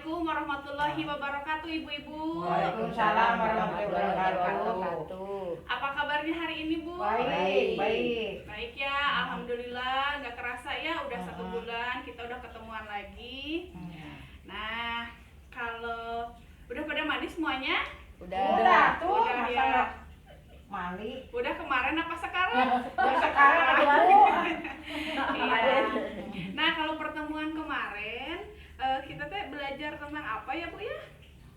Assalamualaikum warahmatullahi wabarakatuh, ibu-ibu. Waalaikumsalam warahmatullahi wabarakatuh. Apa kabarnya hari ini, Bu? Baik, baik. Baik ya, alhamdulillah. Gak kerasa ya, udah 1 bulan kita udah ketemuan lagi. Nah, kalau udah pada mandi semuanya? Udah tuh, Udah masa ya. nggak mandi? Udah kemarin apa sekarang? Sekarang Iya. Nah, kalau pertemuan kemarin kita teh belajar tentang apa ya, Bu ya?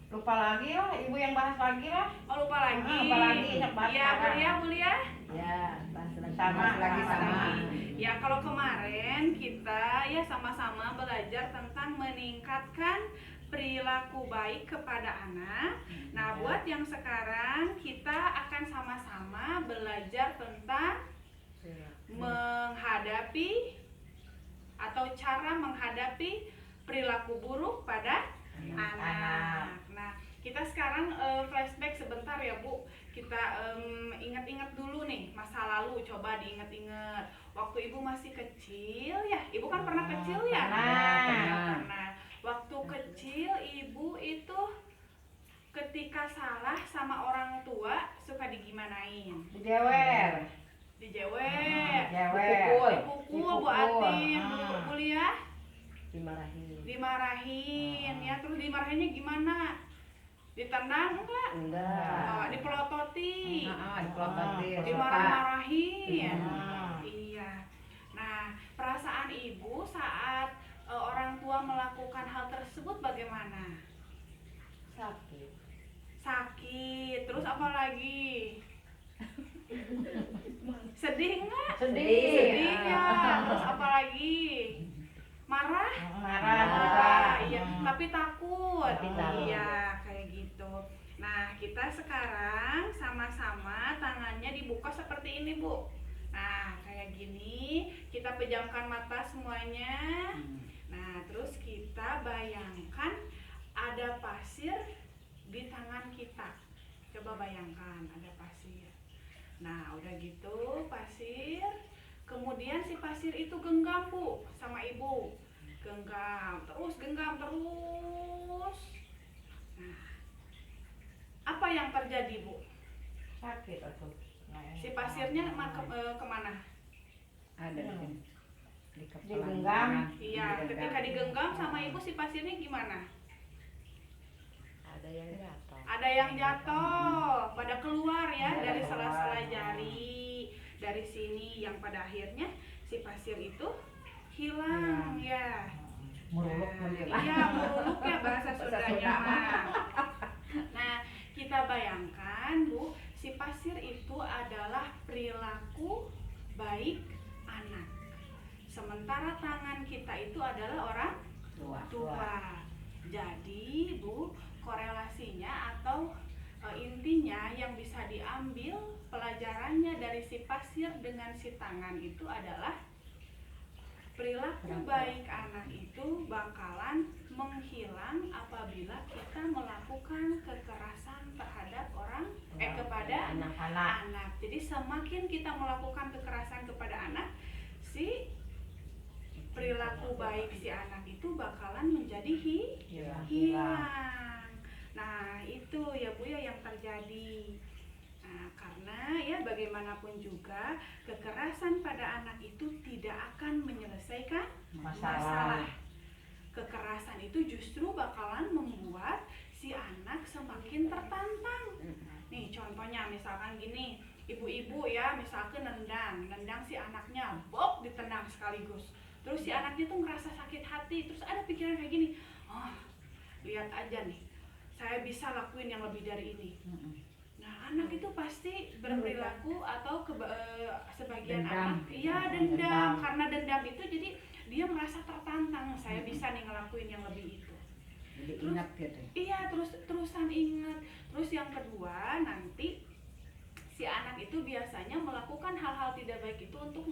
lupa lagi lah, ibu yang bahas lagi lah. Oh, lupa lagi. Lupa lagi, bahas Iya, sekarang. Bu ya. Ya, bahas Sama, lagi sama. Ya, kalau kemarin kita ya sama-sama belajar tentang meningkatkan perilaku baik kepada anak. Nah, buat yang sekarang kita akan sama-sama belajar tentang menghadapi atau cara menghadapi perilaku buruk pada anak. Nah, kita sekarang flashback sebentar ya, Bu. Kita ingat-ingat dulu nih masa lalu, coba diingat-ingat. Waktu Ibu masih kecil ya, Ibu kan pernah kecil ya? Pernah. Waktu kecil Ibu itu ketika salah sama orang tua suka digimanain? Dijewer. Dijewer, dipukul, Bu Atin, Bu Lia, dimarahin ya. Terus dimarahinnya gimana? Ditendang enggak? Enggak. Dipelototi, Dipelototi. dimarah-marahin. Iya. Nah, perasaan Ibu saat orang tua melakukan hal tersebut bagaimana? Sakit. Terus apa lagi? Sedih enggak? Sedih ya. Terus apa lagi? Marah? Iya, tapi takut. Iya, kayak gitu. Nah, kita sekarang sama-sama tangannya dibuka seperti ini, Bu. Nah, kayak gini, kita pejamkan mata semuanya. Nah, terus kita bayangkan ada pasir di tangan kita. Coba bayangkan ada pasir. Nah, udah gitu pasir. Kemudian si pasir itu genggam, Bu, sama Ibu. Genggam terus. Nah, apa yang terjadi, Bu? Sakit atau? Si pasirnya kemana? Ada di Digenggam. Iya, ketika digenggam sama Ibu si pasirnya gimana? Ada yang jatuh, pada keluar ya dari sela-sela jari, dari sini, yang pada akhirnya si pasir itu hilang ya. Meruluk Iya, meruluk ya bahasa Sundanya mah. Nah, kita bayangkan, Bu, si pasir itu adalah perilaku baik anak. Sementara tangan kita itu adalah orang tua. Jadi, Bu, korelasinya atau intinya yang bisa diambil pelajarannya dari si pasir dengan si tangan itu adalah perilaku baik anak itu bakalan menghilang apabila kita melakukan kekerasan terhadap kepada anak. Jadi semakin kita melakukan kekerasan kepada anak, si perilaku baik si anak itu bakalan menjadi hilang. Nah, itu ya, Bu ya, yang terjadi. Nah, karena ya bagaimanapun juga kekerasan pada anak itu tidak akan menyelesaikan masalah. Kekerasan itu justru bakalan membuat si anak semakin tertantang. Nih, contohnya misalkan gini, ibu-ibu ya, misalkan nendang si anaknya, bob, ditendang sekaligus. Terus si anaknya tuh ngerasa sakit hati, terus ada pikiran kayak gini, oh, lihat aja nih, saya bisa lakuin yang lebih dari ini. Nah, anak itu pasti berperilaku atau sebagian anak, iya dendam. Karena dendam itu jadi dia merasa tertantang, saya bisa nih ngelakuin yang lebih itu. Jadi ingat gitu. Iya, terusan ingat. Terus yang kedua, nanti si anak itu biasanya melakukan hal-hal tidak baik itu untuk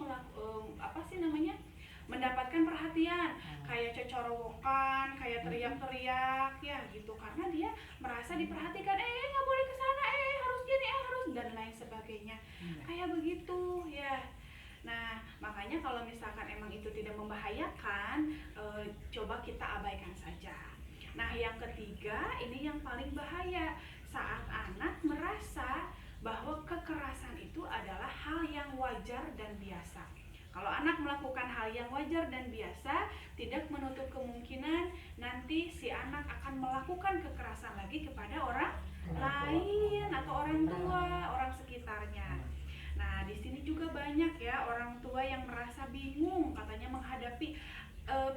mendapatkan perhatian, kayak cecorowokan, kayak teriak-teriak ya gitu, karena dia merasa diperhatikan, nggak boleh kesana, harus gini, harus, dan lain sebagainya, kayak begitu ya. Nah, makanya kalau misalkan emang itu tidak membahayakan, coba kita abaikan saja. Nah, yang ketiga, ini yang paling bahaya, saat anak merasa bahwa kekerasan itu adalah hal yang wajar dan biasa. Kalau anak melakukan hal yang wajar dan biasa, tidak menutup kemungkinan nanti si anak akan melakukan kekerasan lagi kepada orang lain atau orang tua, orang sekitarnya. Nah, di sini juga banyak ya orang tua yang merasa bingung katanya menghadapi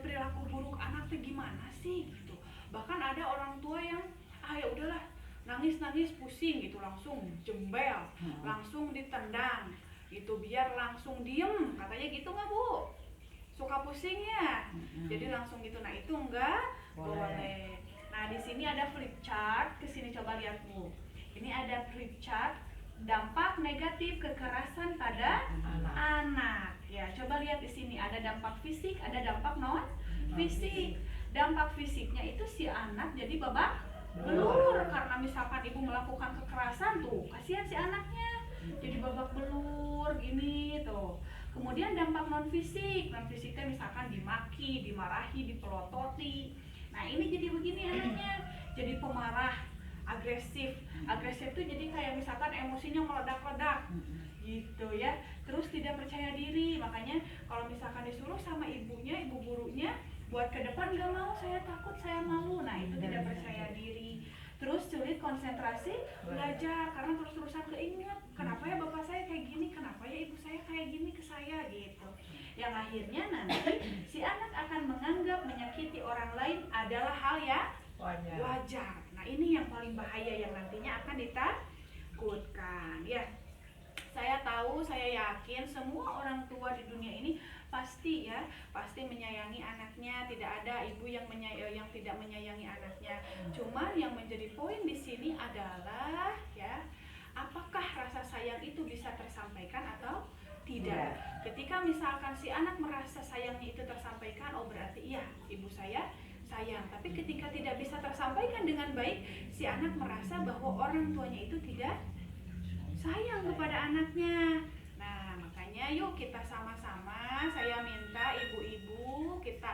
perilaku buruk anak tuh gimana sih gitu. Bahkan ada orang tua yang ya udahlah, nangis pusing gitu, langsung jembel, langsung ditendang gitu biar langsung diem, katanya gitu nggak Bu? Suka pusing ya, jadi langsung gitu. Nah, itu enggak boleh. Nah, di sini ada flip chart, kesini coba lihat Bu. Ini ada flip chart dampak negatif kekerasan pada anak. Ya, coba lihat di sini ada dampak fisik, ada dampak non fisik. Dampak fisiknya itu si anak jadi babak belur karena misalkan ibu melakukan kekerasan tuh, kasihan si anaknya jadi babak belur gini tuh. Kemudian dampak non fisiknya misalkan dimaki, dimarahi, dipelototi. Nah, ini jadi begini anaknya, jadi pemarah, agresif itu jadi kayak misalkan emosinya meledak-ledak gitu ya, terus tidak percaya diri. Makanya kalau misalkan disuruh sama ibunya, ibu gurunya buat ke depan, nggak mau, saya takut, saya malu. Nah, itu tidak percaya diri. Terus sulit konsentrasi belajar karena terus-terusan keinget, kenapa ya bapak saya kayak gini, kenapa ya ibu saya kayak gini ke saya gitu. Yang akhirnya nanti si anak akan menganggap menyakiti orang lain adalah hal yang wajar. Nah, ini yang paling bahaya yang nantinya akan ditakutkan ya. Saya tahu, saya yakin semua orang tua di dunia ini pasti menyayangi anaknya. Tidak ada ibu yang tidak menyayangi anaknya. Cuma yang menjadi poin di sini adalah ya, apakah rasa sayang itu bisa tersampaikan atau tidak. Ketika misalkan si anak merasa sayangnya itu tersampaikan, oh berarti iya, ibu saya sayang. Tapi ketika tidak bisa tersampaikan dengan baik, si anak merasa bahwa orang tuanya itu tidak sayang kepada anaknya. Nah, makanya yuk kita sama-sama, saya minta ibu-ibu kita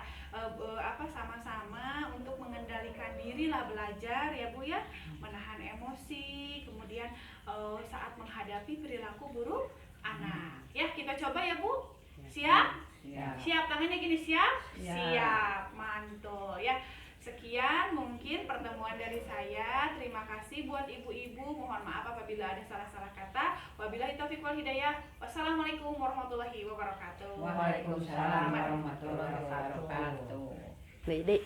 sama-sama untuk mengendalikan diri lah, belajar ya Bu ya, menahan emosi, kemudian saat menghadapi perilaku buruk anak. Ya, kita coba ya Bu. Siap? Siap, tangannya gini, siap? Siap, mantul ya. Sekian mungkin pertemuan dari saya. Terima kasih buat ibu-ibu. Mohon maaf apabila ada salah-salah kata. Wabillahi taufiq wal hidayah. Wassalamualaikum warahmatullahi wabarakatuh. Waalaikumsalam warahmatullahi wabarakatuh. Dek.